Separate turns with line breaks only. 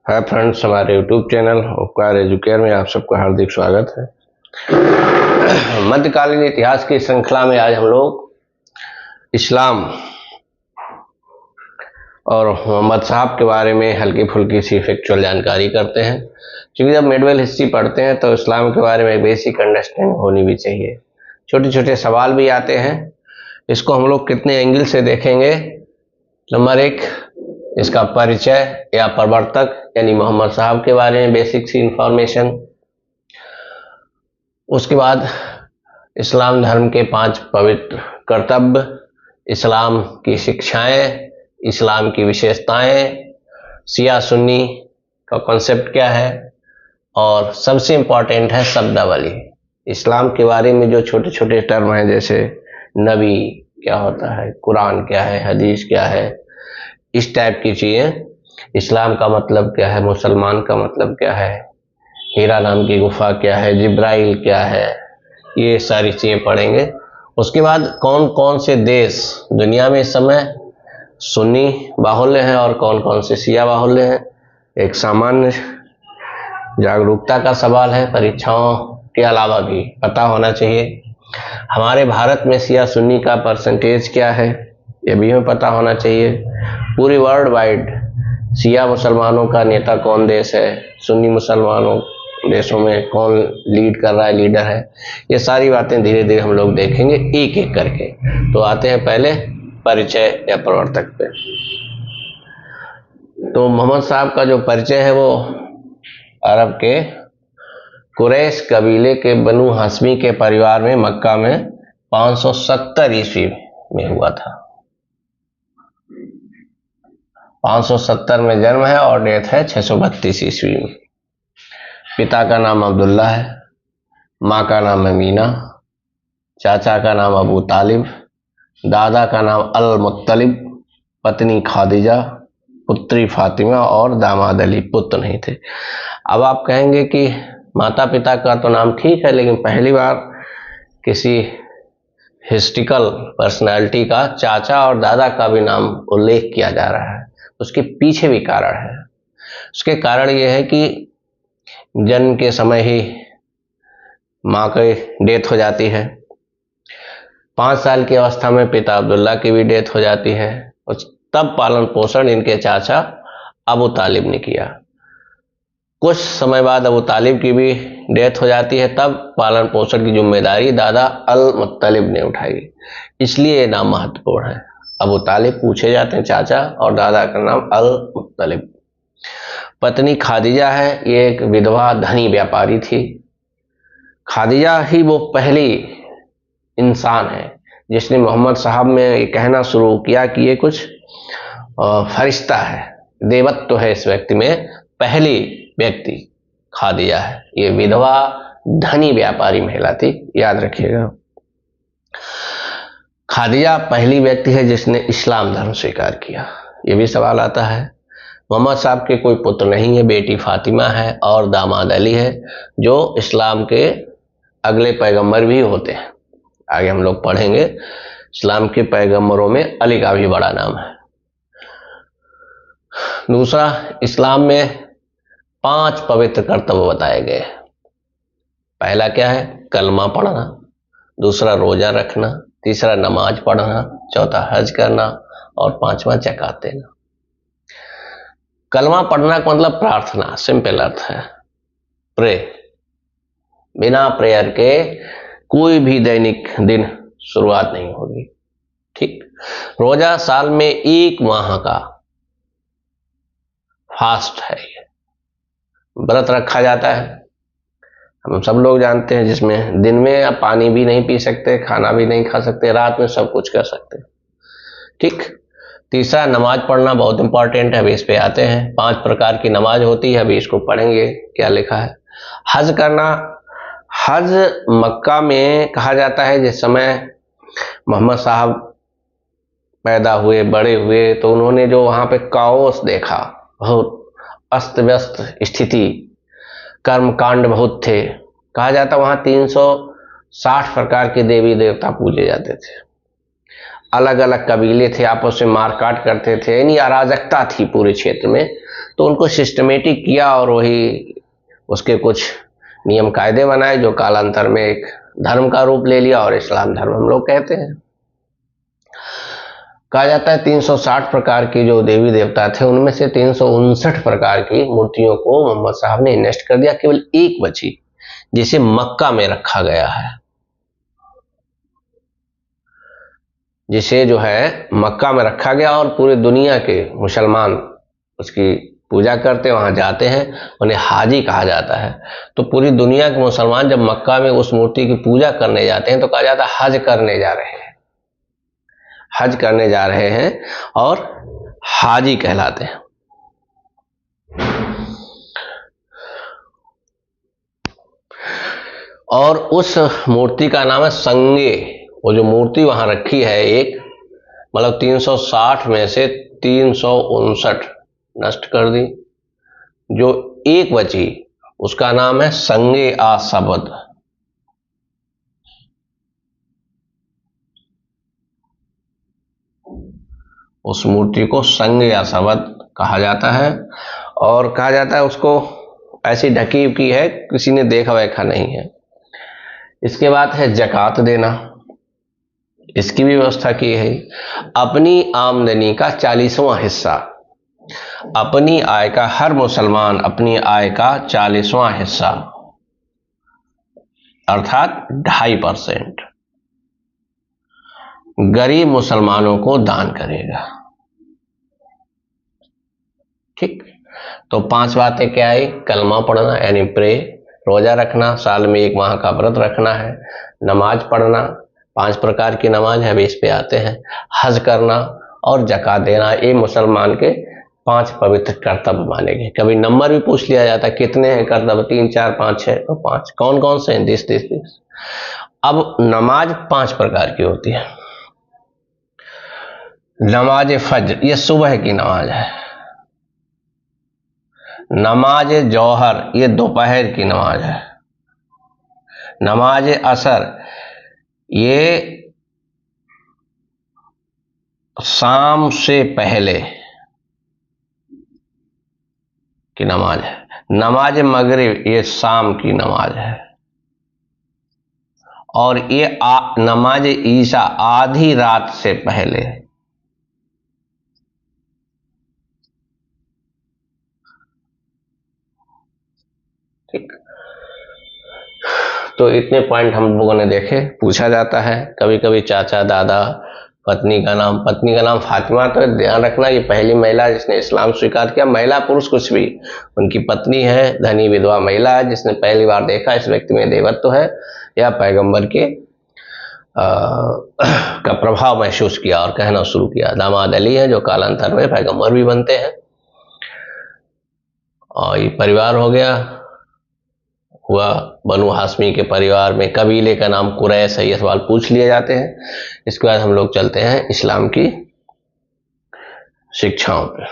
Hi friends, हमारे YouTube channel उपकार educare में आप सबका हार्दिक स्वागत है। मध्यकालीन इतिहास की श्रृंखला में आज हम लोग इस्लाम और मोहम्मद साहब के बारे में हल्की फुल्की सी फैक्चुअल जानकारी करते हैं। क्योंकि जब मिडवेल हिस्ट्री पढ़ते हैं तो इस्लाम के बारे में बेसिक अंडरस्टैंडिंग होनी भी चाहिए। छोटे छोटे सवाल भी आते हैं, इसको हम लोग कितने एंगल से देखेंगे। नंबर 1, इसका परिचय या प्रवर्तक यानी मोहम्मद साहब के बारे में बेसिक सी इंफॉर्मेशन। उसके बाद इस्लाम धर्म के 5 पवित्र कर्तव्य, इस्लाम की शिक्षाएं, इस्लाम की विशेषताएं, शिया सुन्नी का कॉन्सेप्ट क्या है, और सबसे इम्पॉर्टेंट है शब्दावली। इस्लाम के बारे में जो छोटे छोटे टर्म हैं, जैसे नबी क्या होता है, कुरान क्या है, हदीस क्या है, इस टाइप की चीज़ें। इस्लाम का मतलब क्या है, मुसलमान का मतलब क्या है, हीरा नाम की गुफा क्या है, जिब्राइल क्या है, ये सारी चीज़ें पढ़ेंगे। उसके बाद कौन कौन से देश दुनिया में इस समय सुन्नी बाहुल्य हैं और कौन कौन से शिया बाहुल्य हैं, एक सामान्य जागरूकता का सवाल है। परीक्षाओं के अलावा भी पता होना चाहिए। हमारे भारत में शिया सुन्नी का परसेंटेज क्या है, ये भी हमें पता होना चाहिए। पूरी वर्ल्ड वाइड शिया मुसलमानों का नेता कौन देश है, सुन्नी मुसलमानों देशों में कौन लीड कर रहा है, लीडर है, ये सारी बातें धीरे धीरे हम लोग देखेंगे एक एक करके। तो आते हैं पहले परिचय या प्रवर्तक पे। तो मोहम्मद साहब का जो परिचय है वो अरब के कुरैश कबीले के बनु हाशमी के परिवार में मक्का में 570 ईस्वी में हुआ था। 570 में जन्म है और डेथ है 632 ईस्वी में। पिता का नाम अब्दुल्ला है, माँ का नाम है मीना, चाचा का नाम अबू तालिब, दादा का नाम अल मुत्तलिब, पत्नी खादिजा, पुत्री फातिमा और दामाद अली। पुत्र नहीं थे। अब आप कहेंगे कि माता पिता का तो नाम ठीक है, लेकिन पहली बार किसी हिस्ट्रिकल पर्सनालिटी का चाचा और दादा का भी नाम उल्लेख किया जा रहा है। उसके पीछे भी कारण है। उसके कारण ये है कि जन्म के समय ही माँ की डेथ हो जाती है। 5 साल की अवस्था में पिता अब्दुल्ला की भी डेथ हो जाती है। तब पालन पोषण इनके चाचा अबू तालिब ने किया। कुछ समय बाद अबू तालिब की भी डेथ हो जाती है, तब पालन पोषण की जिम्मेदारी दादा अल मुत्तलिब ने उठाई। इसलिए ये नाम महत्वपूर्ण है। अबू तालिब पूछे जाते हैं चाचा, और दादा का नाम अल मुत्तलिब। पत्नी खादिजा है, ये एक विधवा धनी व्यापारी थी। खादिजा ही वो पहली इंसान है जिसने मोहम्मद साहब में ये कहना शुरू किया कि ये कुछ फरिश्ता है, देवत्व है इस व्यक्ति में। पहली व्यक्ति खादिजा है। ये विधवा धनी व्यापारी महिला थी, याद रखिएगा। खादिजा पहली व्यक्ति है जिसने इस्लाम धर्म स्वीकार किया। ये भी सवाल आता है। मोहम्मद साहब के कोई पुत्र नहीं है, बेटी फातिमा है और दामाद अली है, जो इस्लाम के अगले पैगंबर भी होते हैं। आगे हम लोग पढ़ेंगे। इस्लाम के पैगंबरों में अली का भी बड़ा नाम है। दूसरा, इस्लाम में 5 पवित्र कर्तव्य बताए गए। पहला क्या है, कलमा पढ़ना। दूसरा, रोजा रखना। तीसरा, नमाज पढ़ना। चौथा, हज करना। और 5वां, ज़कात देना। कलमा पढ़ना का मतलब प्रार्थना, सिंपल अर्थ है प्रे। बिना प्रेयर के कोई भी दैनिक दिन शुरुआत नहीं होगी। ठीक। रोजा साल में 1 माह का फास्ट है, ये व्रत रखा जाता है। हम सब लोग जानते हैं, जिसमें दिन में आप पानी भी नहीं पी सकते, खाना भी नहीं खा सकते, रात में सब कुछ कर सकते। ठीक। तीसरा, नमाज पढ़ना बहुत इंपॉर्टेंट है। अभी इस पे आते हैं। 5 प्रकार की नमाज होती है, अभी इसको पढ़ेंगे क्या लिखा है। हज करना। हज मक्का में कहा जाता है, जिस समय मोहम्मद साहब पैदा हुए, बड़े हुए, तो उन्होंने जो वहाँ पे काओस देखा, बहुत अस्त व्यस्त स्थिति, कर्मकांड बहुत थे। कहा जाता वहाँ 360 प्रकार के देवी देवता पूजे जाते थे। अलग अलग कबीले थे, आपस में मारकाट करते थे, यानी अराजकता थी पूरे क्षेत्र में। तो उनको सिस्टमेटिक किया और वही उसके कुछ नियम कायदे बनाए जो कालांतर में एक धर्म का रूप ले लिया और इस्लाम धर्म हम लोग कहते हैं। कहा जाता है 360 प्रकार की जो देवी देवता थे उनमें से 359 प्रकार की मूर्तियों को मोहम्मद साहब ने नष्ट कर दिया, केवल एक बची जिसे मक्का में रखा गया है, जिसे जो है मक्का में रखा गया और पूरे दुनिया के मुसलमान उसकी पूजा करते, वहां जाते हैं, उन्हें हाजी कहा जाता है। तो पूरी दुनिया के मुसलमान जब मक्का में उस मूर्ति की पूजा करने जाते हैं तो कहा जाता है हज करने जा रहे हैं, हज करने जा रहे हैं और हाजी कहलाते हैं। और उस मूर्ति का नाम है संगे। वो जो मूर्ति वहां रखी है एक, मतलब 360 में से 359 नष्ट कर दी, जो एक बची उसका नाम है संगे आ सबद। उस मूर्ति को संगे आ सबद कहा जाता है और कहा जाता है उसको ऐसी ढकी की है, किसी ने देखा वैखा नहीं है। इसके बाद है ज़कात देना, इसकी भी व्यवस्था की है। अपनी आमदनी का 40वां हिस्सा, अपनी आय का, हर मुसलमान अपनी आय का 40वां हिस्सा अर्थात 2.5% गरीब मुसलमानों को दान करेगा। ठीक, तो 5 बातें क्या आई? कलमा पढ़ना यानी प्रे, रोजा रखना, साल में 1 माह का व्रत रखना है, नमाज पढ़ना, 5 प्रकार की नमाज है, अभी इस पे आते हैं, हज करना और ज़कात देना। ये मुसलमान के 5 पवित्र कर्तव्य माने गए। कभी नंबर भी पूछ लिया जाता है कितने हैं कर्तव्य, 3 4 5 6, तो 5 कौन कौन से हैं? दिस। अब नमाज 5 प्रकार की होती है। नमाज फज्र, ये सुबह की नमाज है। नमाज जौहर, ये दोपहर की नमाज है। नमाज असर, ये शाम से पहले की नमाज है। नमाज मगरिब, ये शाम की नमाज है। और ये नमाज ईशा आधी रात से पहले। ठीक, तो इतने पॉइंट हम लोगों ने देखे। पूछा जाता है कभी कभी चाचा, दादा, पत्नी का नाम फातिमा, तो ध्यान रखना ये पहली महिला जिसने इस्लाम स्वीकार किया। महिला पुरुष कुछ भी, उनकी पत्नी है, धनी विधवा महिला है जिसने पहली बार देखा इस व्यक्ति में देवत्व है या पैगंबर के का प्रभाव महसूस किया और कहना शुरू किया। दामाद अली है जो कालांतर में पैगंबर भी बनते हैं। और ये परिवार हो गया, हुआ बनु हाशमी के परिवार में कबीले का नाम कुरैश है, ये सवाल पूछ लिए जाते हैं। इसके बाद हम लोग चलते हैं इस्लाम की शिक्षाओं पे।